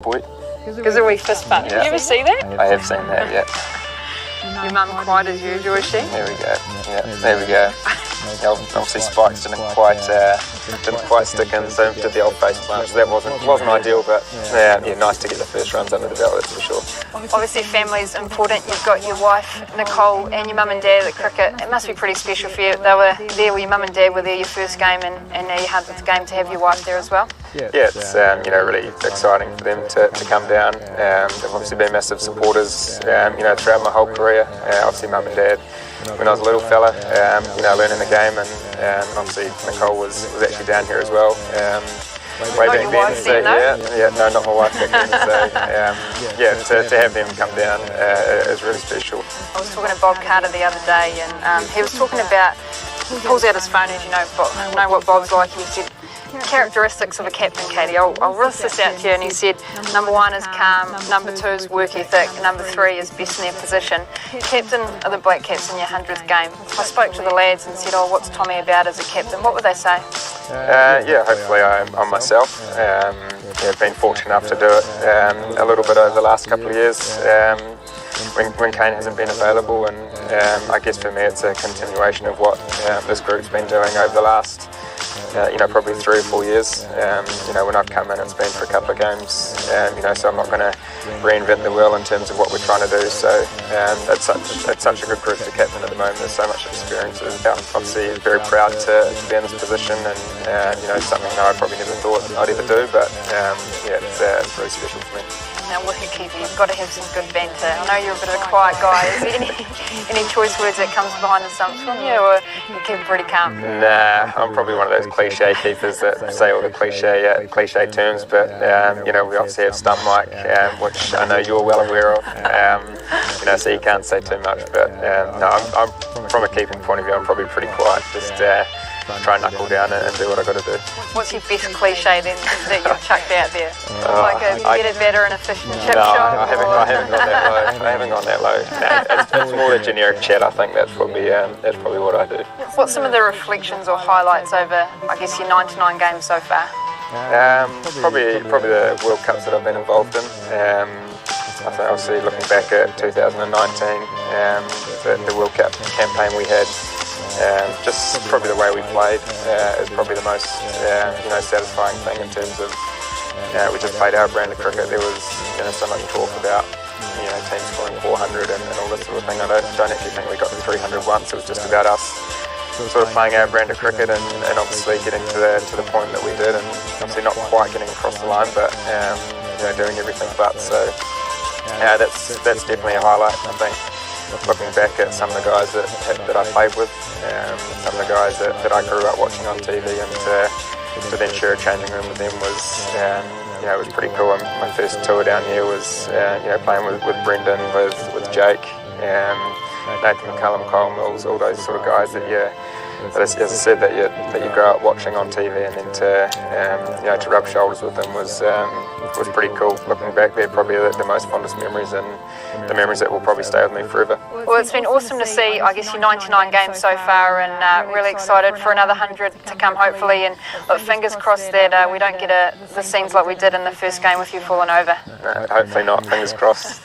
Boy. Because a wee fist bump. Did you ever see that? I have seen that, yeah. Your mum quiet as usual, is she? There we go. Yeah, there we go. Obviously spikes didn't quite stick in, so did the old face plant. So that wasn't ideal, but yeah, nice to get the first runs under the belt, that's for sure. Obviously family's important. You've got your wife Nicole and your mum and dad at cricket. It must be pretty special for you. They were there when your mum and dad were there your first game, and now you had the game to have your wife there as well. Yeah, it's really exciting for them to come down. They've obviously been massive supporters throughout my whole career. Obviously mum and dad when I was a little fella, learning the game, and obviously Nicole was actually down here as well. Way back then, so no, not my wife back then. So to have them come down is really special. I was talking to Bob Carter the other day, and he was talking about, he pulls out his phone, as you know, know what Bob's like, and he said, characteristics of a captain, Katie. I'll list this out to you, and he said, number 1 is calm, number 2 is work ethic, number 3 is best in their position. Captain of the Black Caps in your 100th game. I spoke to the lads and said, what's Tommy about as a captain? What would they say? Hopefully I'm myself. Been fortunate enough to do it a little bit over the last couple of years. When Kane hasn't been available, and I guess for me it's a continuation of what this group's been doing over the last probably 3 or 4 years. When I've come in, it's been for a couple of games, so I'm not going to reinvent the wheel in terms of what we're trying to do. So it's such a good group to captain at the moment. There's so much experience. I'm obviously very proud to be in this position, and something that I probably never thought I'd ever do, but it's really special for me. Now, wicketkeeper, you've got to have some good banter. I know you're a bit of a quiet guy. Is there any choice words that comes behind the stumps from you, or you keep pretty calm? Nah, I'm probably one of those cliche keepers that say all the cliche terms, but we obviously have stump mic, which I know you're well aware of. So you can't say too much. But I'm from a keeping point of view, I'm probably pretty quiet. Just try and knuckle down and do what I got to do. What's your best cliche then that you've chucked out there? Like a get it better in a fish and chip shop? I haven't gone that low. It's more the generic chat. I think that's probably what I do. What's some of the reflections or highlights over, I guess, your 99 games so far? Probably the World Cups that I've been involved in. I think obviously looking back at 2019, the World Cup campaign we had. Just probably the way we played is probably the most satisfying thing in terms of we just played our brand of cricket. There was so much talk about teams scoring 400 and all this sort of thing. I don't actually think we got to 300 once. It was just about us sort of playing our brand of cricket and obviously getting to the point that we did, and obviously not quite getting across the line, but doing everything but. So that's definitely a highlight, I think. Looking back at some of the guys that I played with, some of the guys that I grew up watching on TV, and to then share a changing room with them was, it was pretty cool. My first tour down here was, playing with Brendan, with Jake, Nathan McCullum, Kyle Mills, all those sort of guys that as I said, that you grow up watching on TV, and then to rub shoulders with them was pretty cool. Looking back, they're probably the most fondest memories, and the memories that will probably stay with me forever. Well, it's been awesome to see, I guess, your 99 games so far, and really excited for another 100 to come, hopefully, and fingers crossed that we don't get the scenes like we did in the first game with you falling over. Hopefully not, fingers crossed.